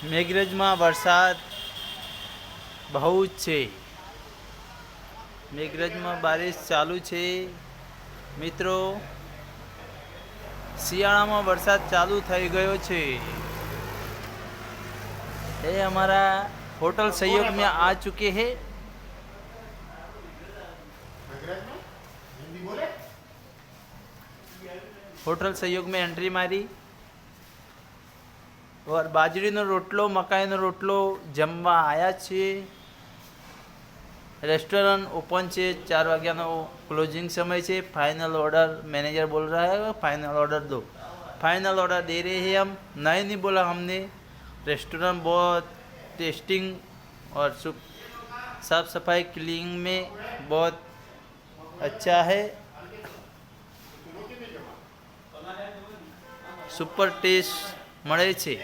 મેઘરજમાં વરસાદ બહુ જ છે. મેઘરજમાં બારિશ ચાલુ છે. મિત્રો, શિયાળામાં વરસાદ ચાલુ થઈ ગયો છે. ये हमारा होटल सहयोग में आ चुके हैं. होटल सहयोग में एंट्री मारी और बाजरीનો રોટલો મકાઈનો રોટલો જમવા આવ્યા છીએ. रेस्टोरेंट ओपन છે. 4 વાગ્યાનો क्लोजिंग समय છે. फाइनल ऑर्डर मैनेजर बोल रहा है, फाइनल ऑर्डर दो. फाइनल ऑर्डर दे रहे हैं हम. नहीं बोला हमने. रेस्टोरेंट बहुत टेस्टिंग और साफ सफाई क्लीनिंग में बहुत अच्छा है. सुपर टेस्ट મળે છે.